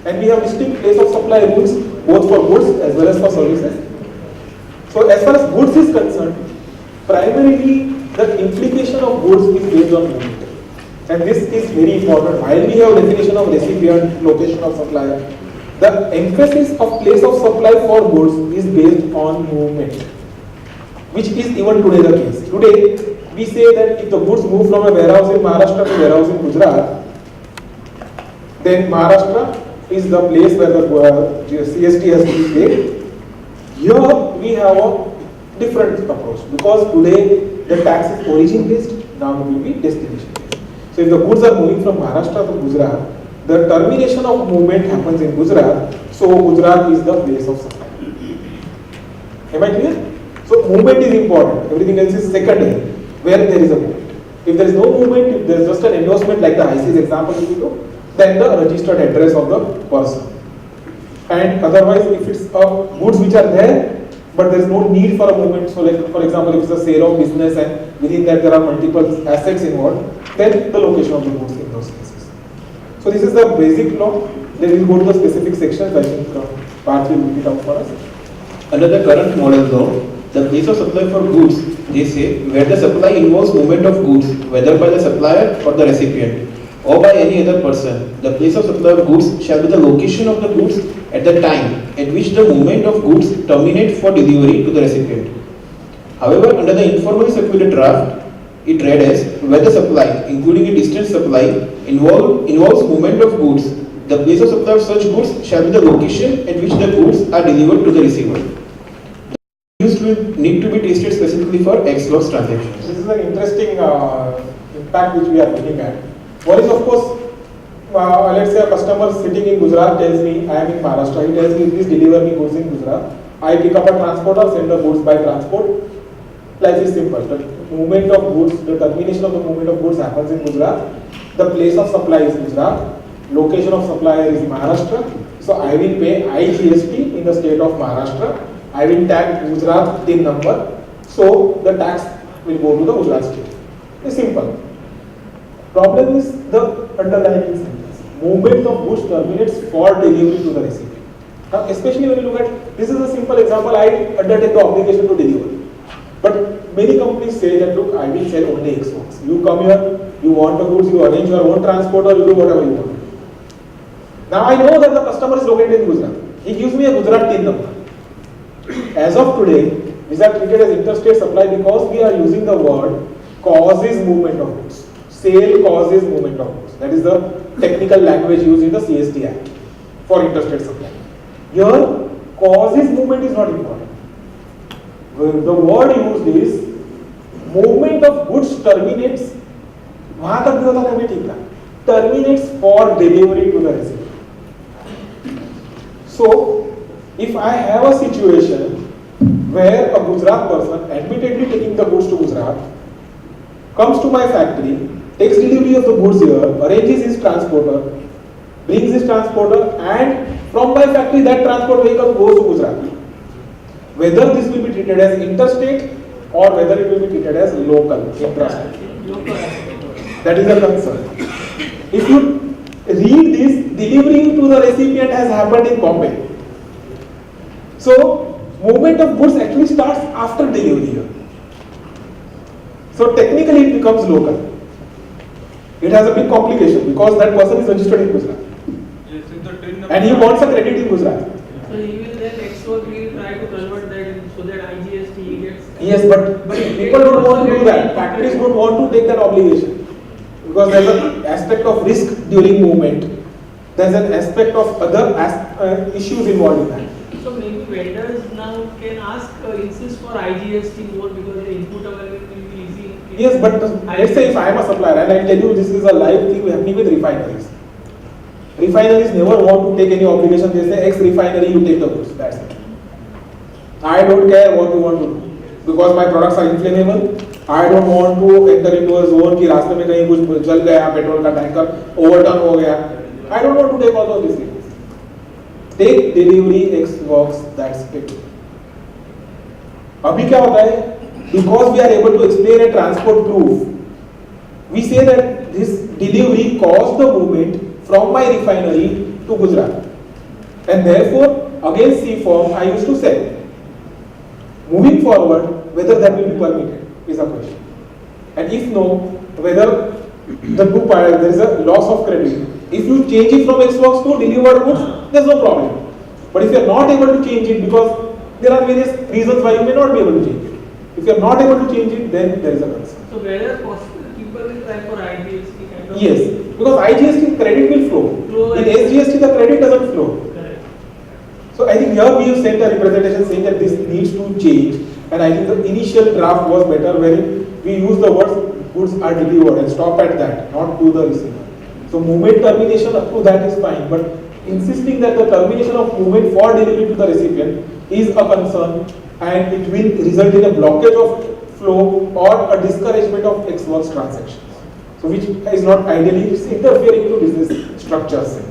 and we have distinct place of supply rules both for goods as well as for services. So as far as goods is concerned, primarily the implication of goods is based on movement. And this is very important. While we have definition of recipient, location of supplier, the emphasis of place of supply for goods is based on movement, which is even today the case. Today, we say that if the goods move from a warehouse in Maharashtra to a warehouse in Gujarat, then Maharashtra is the place where the CST has to be paid. Here we have a different approach because today the tax is origin based, now it will be destination based. So if the goods are moving from Maharashtra to Gujarat, the termination of movement happens in Gujarat, so Gujarat is the place of supply. Am I clear? So movement is important, everything else is secondary, where there is a movement. If there is no movement, if there is just an endorsement like the IC's example we took, then the registered address of the person. And otherwise, if it's goods which are there, but there is no need for a movement, so like for example, if it's a sale of business and within that there are multiple assets involved, then the location of the goods in those cases. So this is the basic law. Then we'll go to the specific sections. I think Parth will look it out for us. Under the current model law, the place of supply for goods, they say, where the supply involves movement of goods, whether by the supplier or the recipient, or by any other person, the place of supply of goods shall be the location of the goods at the time at which the movement of goods terminates for delivery to the recipient. However, under the informally circulated draft, it read as, where the supply, including a distant supply, involves movement of goods, the place of supply of such goods shall be the location at which the goods are delivered to the receiver. Used will need to be tested specifically for X-loss transactions. This is an interesting impact which we are looking at. One is of course, let's say a customer sitting in Gujarat tells me, I am in Maharashtra, he tells me, please deliver me goods in Gujarat. I pick up a transporter, send the goods by transport. Life is simple. The movement of goods, the termination of the movement of goods happens in Gujarat. The place of supply is Gujarat. Location of supplier is Maharashtra. So I will pay IGST in the state of Maharashtra. I will tag Gujarat TIN number. So the tax will go to the Gujarat state. It's simple. Problem is the underlying sentence. Movement of goods terminates for delivery to the recipient. Now, especially when you look at, this is a simple example, I undertake the obligation to deliver. But many companies say that, look, I will sell only X works. You come here, you want the goods, you arrange your own transporter, you do whatever you want. Now I know that the customer is located in Gujarat. He gives me a Gujarat TIN number. As of today, these are treated as interstate supply because we are using the word causes movement of goods. Sale causes movement of goods. That is the technical language used in the CST Act for interstate supply. Here, causes movement is not important. The word used is movement of goods terminates. वहाँ तक भी होता है मैं ठीक था. Terminates for delivery to the recipient. So, if I have a situation where a Gujarat person admittedly taking the goods to Gujarat comes to my factory, takes delivery of the goods here, arranges his transporter, brings his transporter, and from my factory that transport vehicle goes to Gujarat. Whether this will be treated as interstate or whether it will be treated as local, intrastate. That is a concern. If you read this, delivery to the recipient has happened in Bombay. So, movement of goods actually starts after delivery here. So, technically it becomes local. It has a big complication because that person is registered in Gujarat. Yes, and he wants a credit in Gujarat. So, he will then externally try to convert that so that IGST gets. Yes, but people don't want to do that. Factories don't want to take that obligation. Because there's an aspect of risk during movement. There's an aspect of other issues involved in that. So maybe vendors now can insist for IGST more because the input availability will be easy. Yes, but let's say if I am a supplier and I tell you this is a live thing happening with refineries. Refineries never want to take any obligation. They say X refinery, you take the goods. That's it. I don't care what you want to do. Because my products are inflammable. I don't want to enter into a zone कि रास्ते में कहीं कुछ जल गया petrol का tanker overturn हो गया. I don't want to take all of these things. Take delivery X works, that's it. अभी क्या होता है? Because we are able to explain a transport proof, we say that this delivery caused the movement from my refinery to Gujarat. And therefore, against C form, I used to sell. Moving forward, whether that will be permitted is a question. And if no, whether the two parties, there is a loss of credit. If you change it from Xbox to delivered goods, there is no problem. But if you are not able to change it because there are various reasons why you may not be able to change it. If you are not able to change it, then there is a concern. So whether possible, people will try for IGST kind of. Yes, because IGST credit will flow. In SGST the credit doesn't flow. Correct. So I think here we have sent a representation saying that this needs to change, and I think the initial draft was better wherein we use the words goods are delivered and stop at that, not to the receiver. So movement termination up to that is fine, but insisting that the termination of movement for delivery to the recipient is a concern and it will result in a blockage of flow or a discouragement of XWorks transactions. So which is not ideally, it's interfering into business structures.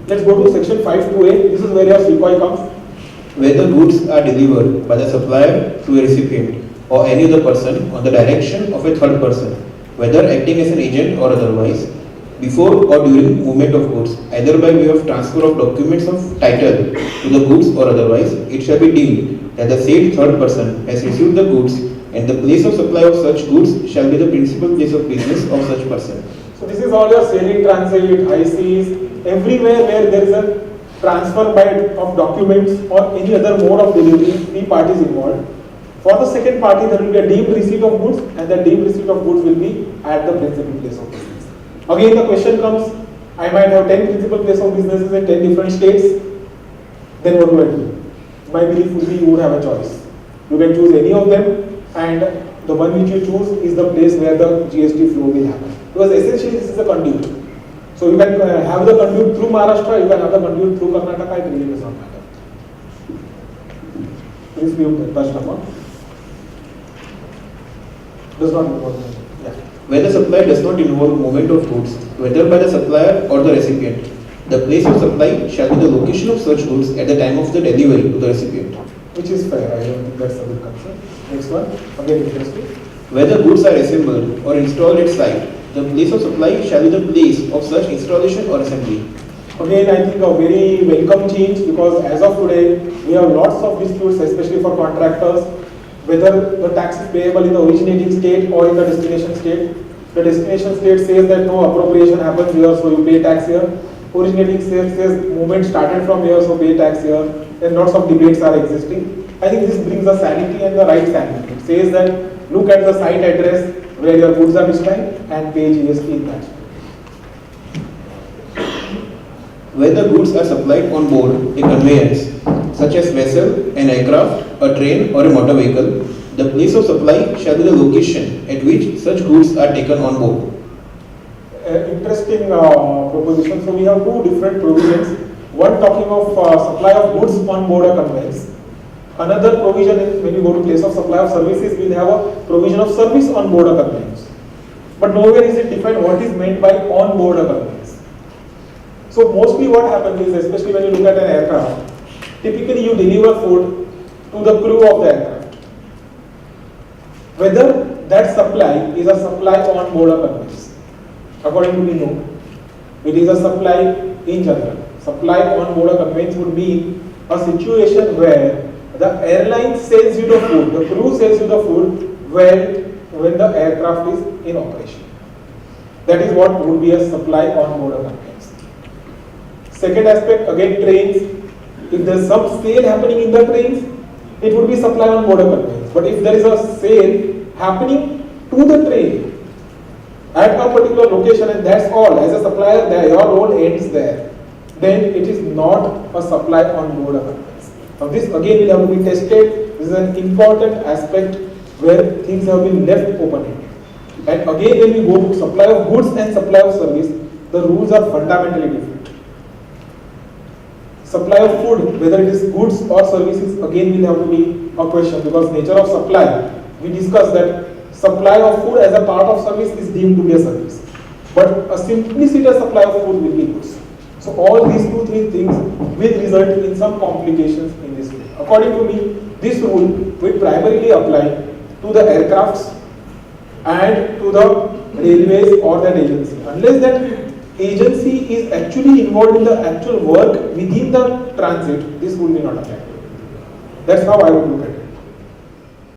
Let's go to section 5.2a. This is where your CCOI comes. Where the goods are delivered by the supplier to a recipient or any other person on the direction of a third person, whether acting as an agent or otherwise, before or during movement of goods, either by way of transfer of documents of title to the goods or otherwise, it shall be deemed that the said third person has received the goods, and the place of supply of such goods shall be the principal place of business of such person. So this is all your selling, transit, ICs, everywhere where there is a transfer by of documents or any other mode of delivery, three parties involved. For the second party, there will be a deemed receipt of goods, and the deemed receipt of goods will be at the principal place of business. Again, the question comes, I might have 10 principal place of businesses in 10 different states. Then what do I do? My belief would be you would have a choice. You can choose any of them, and the one which you choose is the place where the GST flow will happen. Because essentially this is a conduit. So you can have the conduit through Maharashtra, you can have the conduit through Karnataka, it really does not matter. Please be touched upon. Does not involve. Yeah. Where the supply does not involve movement of goods, whether by the supplier or the recipient, the place of supply shall be the location of such goods at the time of the delivery to the recipient. Which is fair, I don't think that's a big concern. Next one, again interesting. Where the goods are assembled or installed at site, the place of supply shall be the place of such installation or assembly. Again, I think a very welcome change, because as of today, we have lots of disputes, especially for contractors, whether the tax is payable in the originating state or in the destination state. The destination state says that no appropriation happens here, so you pay tax here. Originating state says movement started from here, so pay tax here. And lots of debates are existing. I think this brings the sanity and the right sanity. It says that look at the site address where your goods are destined and pay GST in that. Where the goods are supplied on board a conveyance, such as vessel, an aircraft, a train or a motor vehicle, the place of supply shall be the location at which such goods are taken on board. Interesting proposition. So we have two different provisions. One talking of supply of goods on board a conveyance. Another provision is when you go to place of supply of services, we'll have a provision of service on board a conveyance. But nowhere is it defined what is meant by on board a conveyance. So mostly what happens is, especially when you look at an aircraft, typically you deliver food to the crew of the aircraft. Whether that supply is a supply on board a conveyance. According to me, no. It is a supply in general. Supply on board a conveyance would mean a situation where the airline sells you the food, the crew sells you the food when the aircraft is in operation. That is what would be a supply on board a conveyance. Second aspect, again trains. If there is some sale happening in the trains, it would be supply on board a conveyance. But if there is a sale happening to the train at a particular location and that's all, as a supplier, your role ends there, then it is not a supply on board a conveyance. Now this again will have to be tested. This is an important aspect where things have been left open-ended. And again, when we go to supply of goods and supply of service, the rules are fundamentally different. Supply of food, whether it is goods or services, again will have to be a question, because nature of supply, we discussed that supply of food as a part of service is deemed to be a service. But a simplicity supply of food will be goods. So all these three things will result in some complications in this way. According to me, this rule will primarily apply to the aircrafts and to the railways or that agency. Unless that agency is actually involved in the actual work within the transit, this would be not applicable. That's how I would look at it.